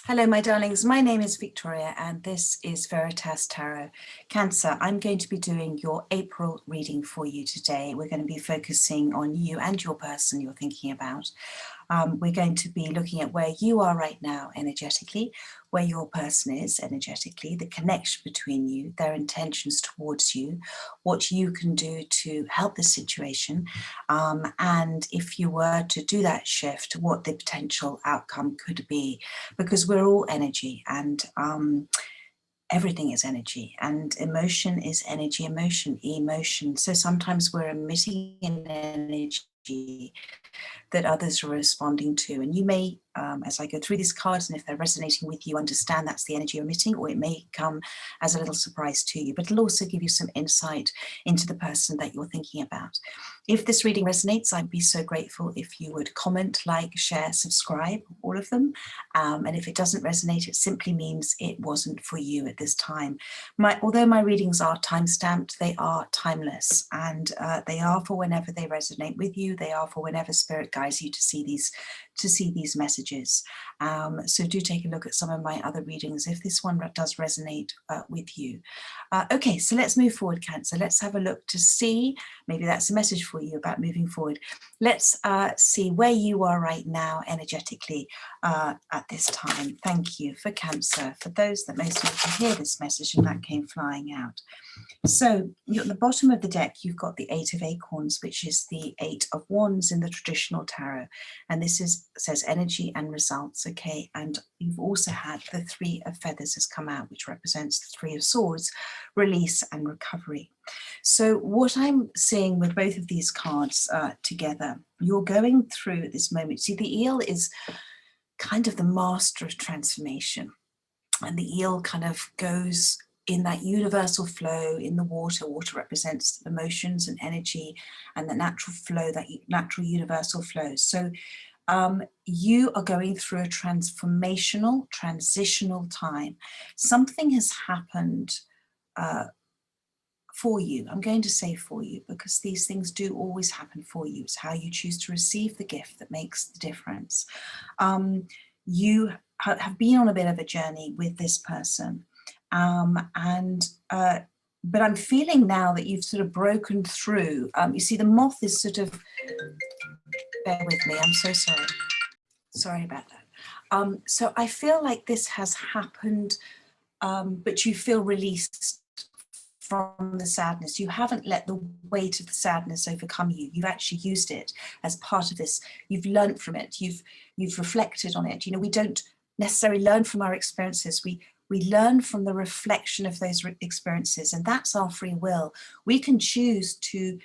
Hello, my darlings. My name is Victoria and this is Veritas Tarot. Cancer, I'm going to be doing your April reading for you today. We're going to be focusing on you and your person you're thinking about. We're going to be looking at where you are right now energetically, where your person is energetically, the connection between you, their intentions towards you, what you can do to help the situation, and if you were to do that shift, what the potential outcome could be, because we're all energy and everything is energy and emotion is energy, emotion. So sometimes we're emitting an energy that others are responding to. And you may, as I go through these cards, and if they're resonating with you, understand that's the energy you're emitting, or it may come as a little surprise to you, but it'll also give you some insight into the person that you're thinking about. If this reading resonates, I'd be so grateful if you would comment, like, share, subscribe, all of them. And if it doesn't resonate, it simply means it wasn't for you at this time. Although my readings are time-stamped, they are timeless, and they are for whenever they resonate with you. They are for whenever Spirit guides you to see these messages. So do take a look at some of my other readings if this one does resonate with you. Okay, so let's move forward, Cancer. Let's have a look to see, maybe that's a message for you about moving forward. Let's see where you are right now energetically at this time. Thank you for Cancer, for those that most need to hear this message, and that came flying out. So at the bottom of the deck, you've got the Eight of Acorns, which is the Eight of Wands in the traditional tarot. And this says energy and results, okay? And you've also had the Three of Feathers has come out, which represents the Three of Swords, release and recovery. So what I'm seeing with both of these cards together, you're going through at this moment. See, the eel is kind of the master of transformation. And the eel kind of goes in that universal flow in the water. Water represents emotions and energy and the natural flow, that natural universal flow. So you are going through a transitional time. Something has happened for you. I'm going to say for you, because these things do always happen for you. It's how you choose to receive the gift that makes the difference. You have been on a bit of a journey with this person, but I'm feeling now that you've sort of broken through. You see, the moth is sort of, bear with me, I'm so sorry about that. So I feel like this has happened, but you feel released from the sadness. You haven't let the weight of the sadness overcome you. You've actually used it as part of this. You've learned from it. You've reflected on it. You know, we don't necessarily learn from our experiences. We learn from the reflection of those experiences, and that's our free will. We can choose to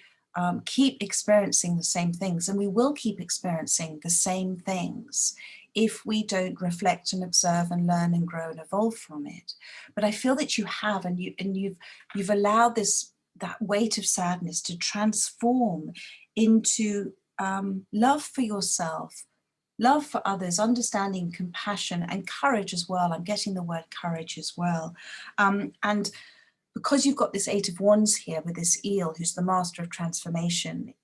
keep experiencing the same things, and we will keep experiencing the same things if we don't reflect and observe and learn and grow and evolve from it. But I feel that you have, and you've allowed that weight of sadness to transform into love for yourself, love for others, understanding, compassion, and courage as well. I'm getting the word courage as well. And because you've got this Eight of Wands here with this eel, who's the master of transformation,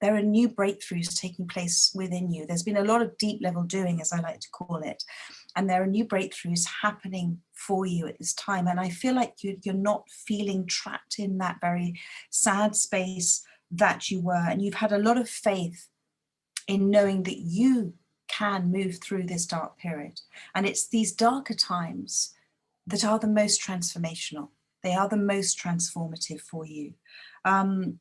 there are new breakthroughs taking place within you. There's been a lot of deep level doing, as I like to call it, and there are new breakthroughs happening for you at this time. And I feel like you're not feeling trapped in that very sad space that you were, and you've had a lot of faith in knowing that you can move through this dark period. And it's these darker times that are the most transformational. They are the most transformative for you. And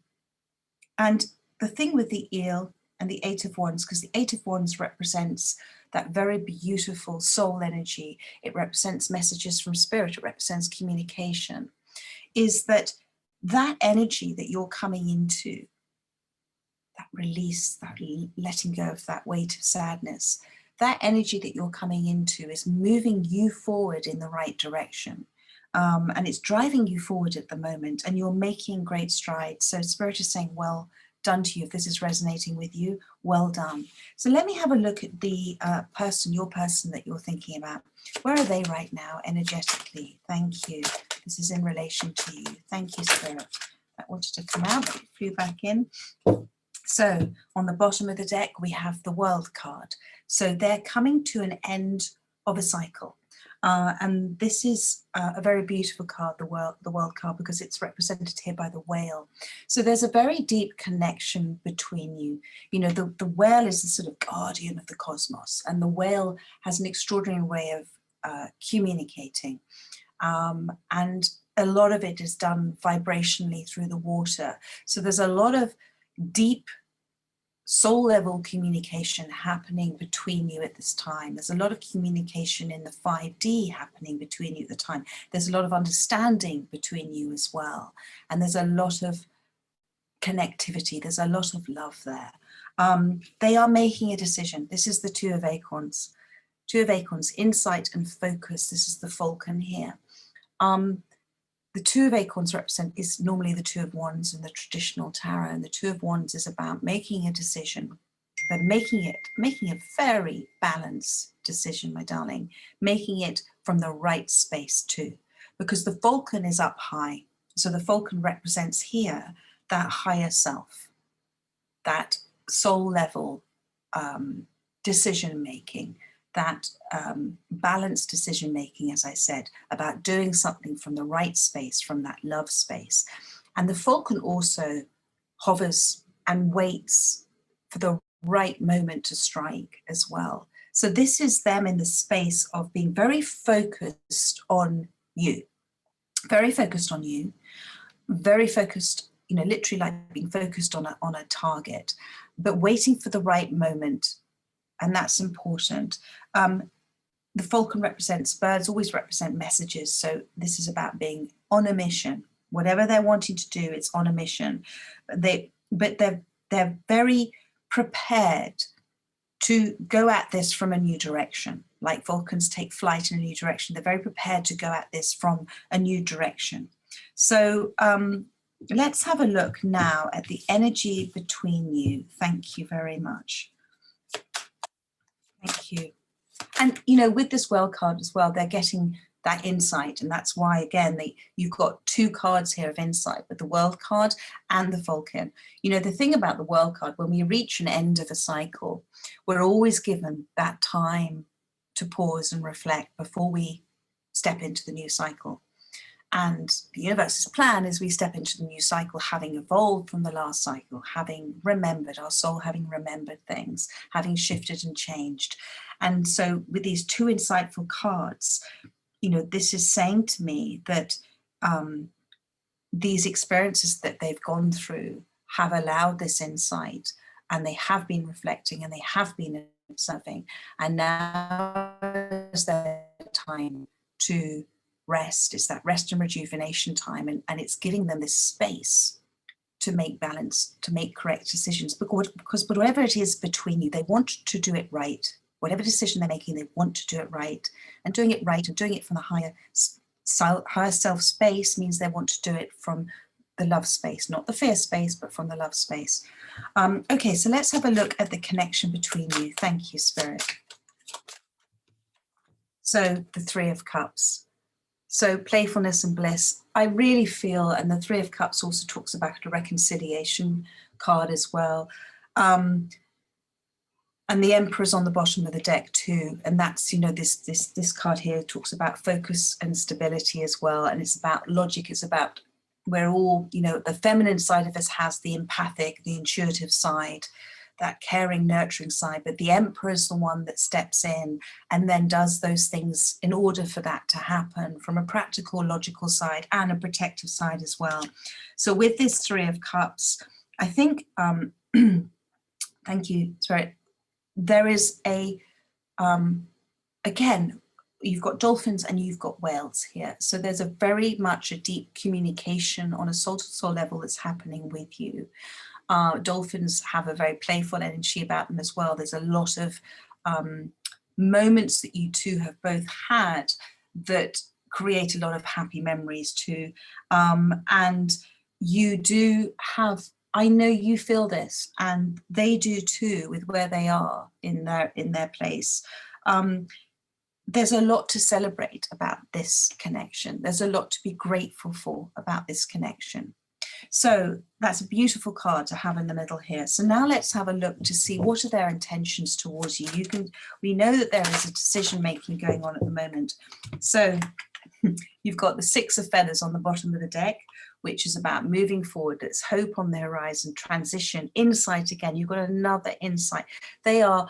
the thing with the eel and the Eight of Wands, because the Eight of Wands represents that very beautiful soul energy, it represents messages from spirit, it represents communication, is that energy that you're coming into, that release, that letting go of that weight of sadness, that energy that you're coming into is moving you forward in the right direction. And it's driving you forward at the moment, and you're making great strides. So Spirit is saying, well done to you. If this is resonating with you, well done. So let me have a look at the your person that you're thinking about. Where are they right now energetically? Thank you. This is in relation to you. Thank you, Spirit. That wanted to come out, but it flew back in. So on the bottom of the deck, we have the World card. So they're coming to an end of a cycle. And this is a very beautiful card, the world card, because it's represented here by the whale. So there's a very deep connection between you. You know, the whale is the sort of guardian of the cosmos, and the whale has an extraordinary way of communicating. And a lot of it is done vibrationally through the water. So there's a lot of deep soul level communication happening between you at this time. There's a lot of communication in the 5D happening between you at the time. There's a lot of understanding between you as well. And there's a lot of connectivity. There's a lot of love there. They are making a decision. This is the Two of Acorns. Two of Acorns, insight and focus. This is the Falcon here. The Two of Acorns is normally the Two of Wands in the traditional tarot, and the Two of Wands is about making a decision, but making a very balanced decision, my darling, making it from the right space too, because the Falcon is up high. So the Falcon represents here that higher self, that soul level decision making, that balanced decision making, as I said, about doing something from the right space, from that love space. And the Falcon also hovers and waits for the right moment to strike as well. So this is them in the space of being very focused on you, very focused on you, very focused, you know, literally like being focused on a target, but waiting for the right moment. And that's important. The Falcon represents, birds always represent messages. So this is about being on a mission. Whatever they're wanting to do, it's on a mission. But they're very prepared to go at this from a new direction. Like Falcons take flight in a new direction. They're very prepared to go at this from a new direction. So let's have a look now at the energy between you. Thank you very much. Thank you. And, you know, with this World card as well, they're getting that insight. And that's why, again, you've got two cards here of insight with the World card and the Falcon. You know, the thing about the World card, when we reach an end of a cycle, we're always given that time to pause and reflect before we step into the new cycle. And the universe's plan is we step into the new cycle having evolved from the last cycle, having remembered, our soul having remembered things, having shifted and changed. And so with these two insightful cards, you know, this is saying to me that these experiences that they've gone through have allowed this insight, and they have been reflecting and they have been observing. And now is their time to rest. It's that rest and rejuvenation time, and it's giving them this space to make balance, to make correct decisions, because whatever it is between you, they want to do it right. Whatever decision they're making, they want to do it right, and doing it right and doing it from the higher self space means they want to do it from the love space, not the fear space, but from the love space. Okay, so let's have a look at the connection between you. Thank you, Spirit. So the Three of Cups. So playfulness and bliss, I really feel, and the Three of Cups also talks about a reconciliation card as well. And the Emperor's on the bottom of the deck too. And that's, you know, this card here talks about focus and stability as well. And it's about logic. It's about, we're all, you know, the feminine side of us has the empathic, the intuitive side, that caring, nurturing side. But the Emperor is the one that steps in and then does those things in order for that to happen from a practical, logical side and a protective side as well. So with this Three of Cups, I think, thank you, Spirit. There is a, again, you've got dolphins and you've got whales here. So there's a very much a deep communication on a soul-to-soul level that's happening with you. Dolphins have a very playful energy about them as well. There's a lot of moments that you two have both had that create a lot of happy memories too. And you do have, I know you feel this, and they do too with where they are in their place. There's a lot to celebrate about this connection. There's a lot to be grateful for about this connection. So that's a beautiful card to have in the middle here. So now let's have a look to see what are their intentions towards you. We know that there is a decision making going on at the moment. So you've got the 6 of feathers on the bottom of the deck, which is about moving forward. It's hope on the horizon, transition, insight again. You've got another insight. They are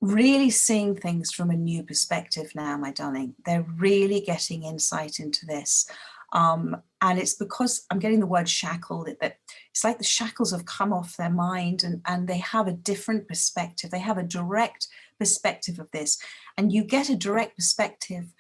really seeing things from a new perspective now, my darling. They're really getting insight into this. And it's because I'm getting the word shackle, that it's like the shackles have come off their mind, and they have a different perspective. They have a direct perspective of this. And you get a direct perspective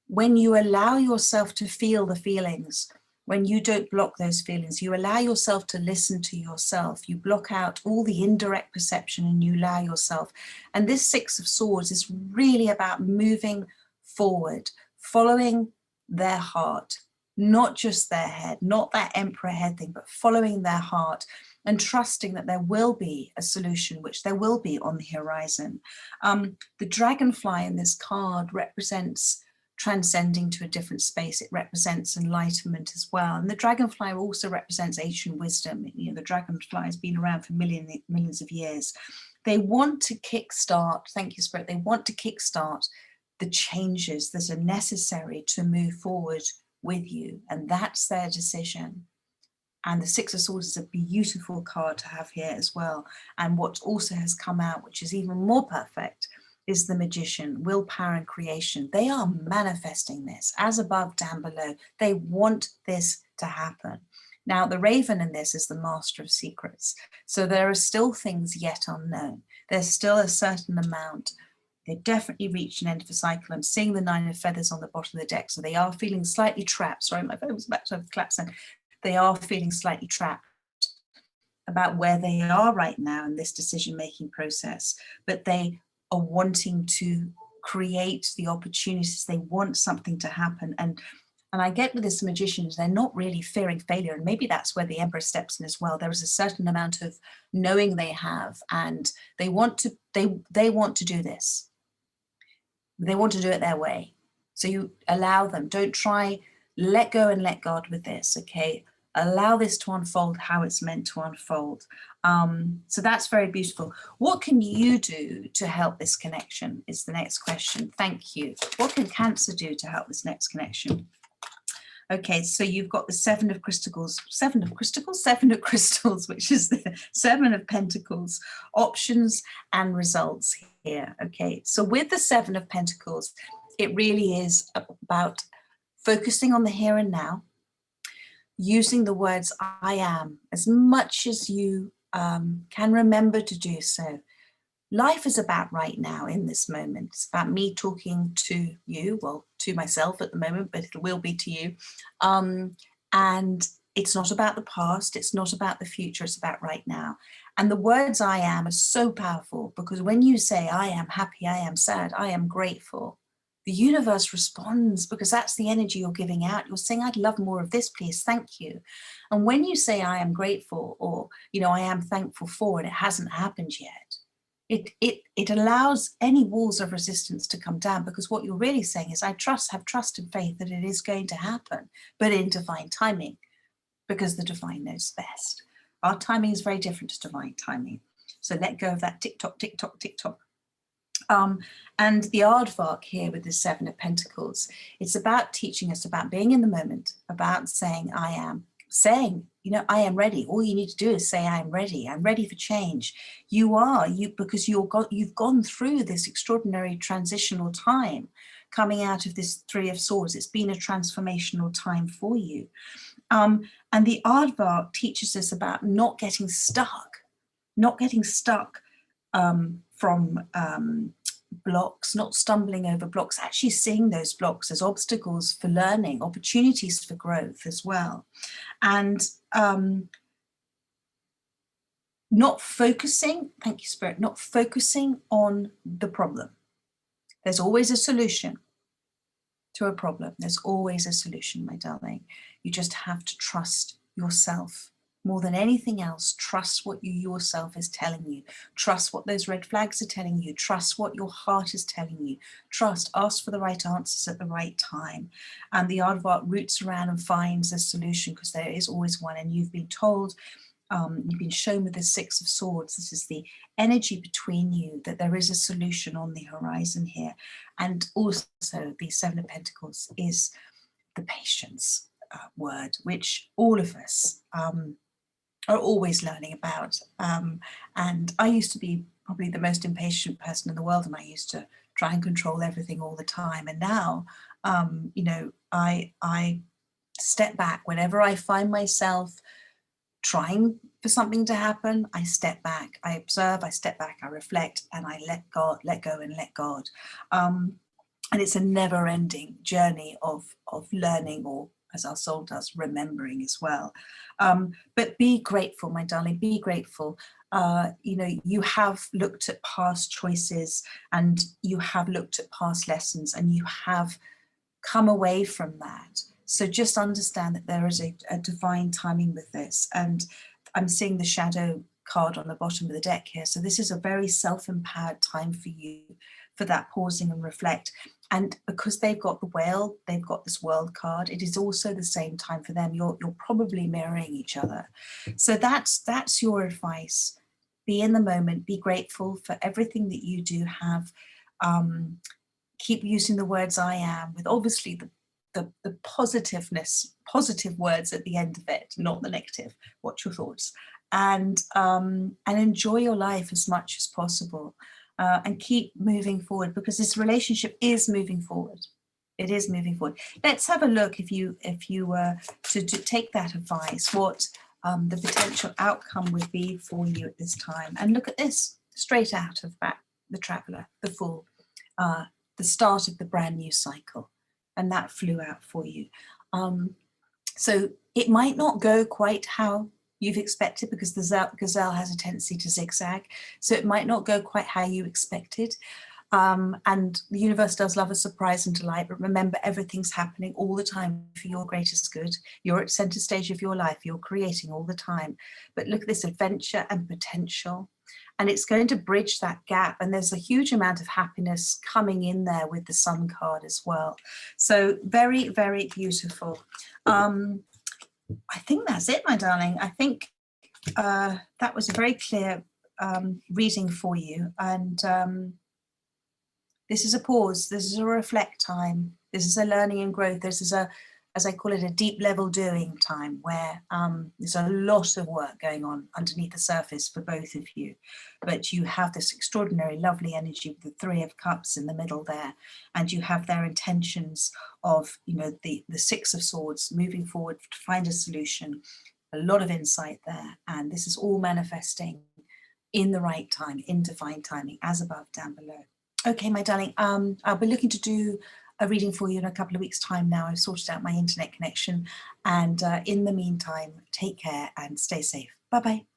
when you allow yourself to feel the feelings, when you don't block those feelings. You allow yourself to listen to yourself. You block out all the indirect perception and you allow yourself. And this 6 of Swords is really about moving forward, following their heart, not just their head, not that emperor head thing, but following their heart and trusting that there will be a solution, which there will be on the horizon. The dragonfly in this card represents transcending to a different space. It represents enlightenment as well. And the dragonfly also represents ancient wisdom. You know, the dragonfly has been around for millions of years. They want to kickstart, thank you, Spirit, they want to kickstart the changes that are necessary to move forward with you. And that's their decision. And the 6 of Swords is a beautiful card to have here as well. And what also has come out, which is even more perfect, is the Magician, willpower and creation. They are manifesting this, as above, down below. They want this to happen. Now, the Raven in this is the Master of Secrets. So there are still things yet unknown. There's still a certain amount. They've definitely reached an end of a cycle. I'm seeing the 9 of feathers on the bottom of the deck. So they are feeling slightly trapped. Sorry, my phone was about to collapse. They are feeling slightly trapped about where they are right now in this decision-making process. But they are wanting to create the opportunities. They want something to happen. And I get with this Magician, they're not really fearing failure. And maybe that's where the Emperor steps in as well. There is a certain amount of knowing they have, and they want to do this. They want to do it their way. So you allow them. Don't try, let go and let God with this, okay? Allow this to unfold how it's meant to unfold. So that's very beautiful. What can you do to help this connection is the next question. Thank you. What can Cancer do to help this next connection? Okay, so you've got the 7 of crystals, which is the 7 of pentacles, options and results here. Okay, so with the 7 of pentacles, it really is about focusing on the here and now, using the words I am as much as you can remember to do so. Life is about right now in this moment. It's about me talking to you, well, to myself at the moment, but it will be to you. And it's not about the past. It's not about the future. It's about right now. And the words I am are so powerful, because when you say I am happy, I am sad, I am grateful, the universe responds, because that's the energy you're giving out. You're saying, I'd love more of this, please, thank you. And when you say I am grateful, or, you know, I am thankful for, and it hasn't happened yet, it allows any walls of resistance to come down, because what you're really saying is, I have trust and faith that it is going to happen, but in divine timing, because the divine knows best. Our timing is very different to divine timing. So let go of that tick-tock, tick-tock, tick-tock. And the aardvark here with the 7 of pentacles, it's about teaching us about being in the moment, about saying I am, saying, you know, I am ready. All you need to do is say I am ready. I'm ready for change. You are, because you've gone through this extraordinary transitional time coming out of this 3 of Swords. It's been a transformational time for you. And the aardvark teaches us about not getting stuck from blocks, not stumbling over blocks, actually seeing those blocks as obstacles for learning, opportunities for growth as well. And not focusing, thank you, Spirit, not focusing on the problem. There's always a solution to a problem. There's always a solution, my darling. You just have to trust yourself more than anything else, trust what you yourself is telling you. Trust what those red flags are telling you. Trust what your heart is telling you. Trust, ask for the right answers at the right time. And the aardvark roots around and finds a solution, because there is always one. And you've been told, you've been shown with the Six of Swords, this is the energy between you, that there is a solution on the horizon here. And also the Seven of Pentacles is the patience word, which all of us are always learning about. And I used to be probably the most impatient person in the world, and I used to try and control everything all the time. And now, you know, I step back whenever I find myself trying for something to happen. I step back, I observe, I step back, I reflect, and I let go and let God. And it's a never-ending journey of learning, or as our soul does, remembering as well. But be grateful, my darling, be grateful. You know, you have looked at past choices, and you have looked at past lessons, and you have come away from that. So just understand that there is a divine timing with this. And I'm seeing the shadow card on the bottom of the deck here. So this is a very self-empowered time for you, for that pausing and reflect. And because they've got the whale, they've got this world card, it is also the same time for them. You're probably mirroring each other. So that's your advice. Be in the moment, be grateful for everything that you do have. Keep using the words I am, with obviously the positiveness, positive words at the end of it, not the negative. Watch your thoughts. And enjoy your life as much as possible. And keep moving forward, because this relationship is moving forward. It is moving forward. Let's have a look, if you were to take that advice, what the potential outcome would be for you at this time. And look at this, straight out of back, the Traveller, the Fool, the start of the brand new cycle. And that flew out for you. So it might not go quite how you've expected, because the gazelle has a tendency to zigzag. So it might not go quite how you expected. And the universe does love a surprise and delight, but remember, everything's happening all the time for your greatest good. You're at center stage of your life. You're creating all the time. But look at this adventure and potential. And it's going to bridge that gap. And there's a huge amount of happiness coming in there with the Sun card as well. So very, very beautiful. I think that's it, my darling. I think that was a very clear reading for you. And this is a pause. This is a reflect time. This is a learning and growth. This is a, as I call it, a deep level doing time, where there's a lot of work going on underneath the surface for both of you. But you have this extraordinary, lovely energy with the Three of Cups in the middle there. And you have their intentions of, you know, the Six of Swords moving forward to find a solution. A lot of insight there. And this is all manifesting in the right time, in divine timing, as above, down below. Okay, my darling, I'll be looking to do a reading for you in a couple of weeks' time now. I've sorted out my internet connection. And in the meantime, take care and stay safe. Bye-bye.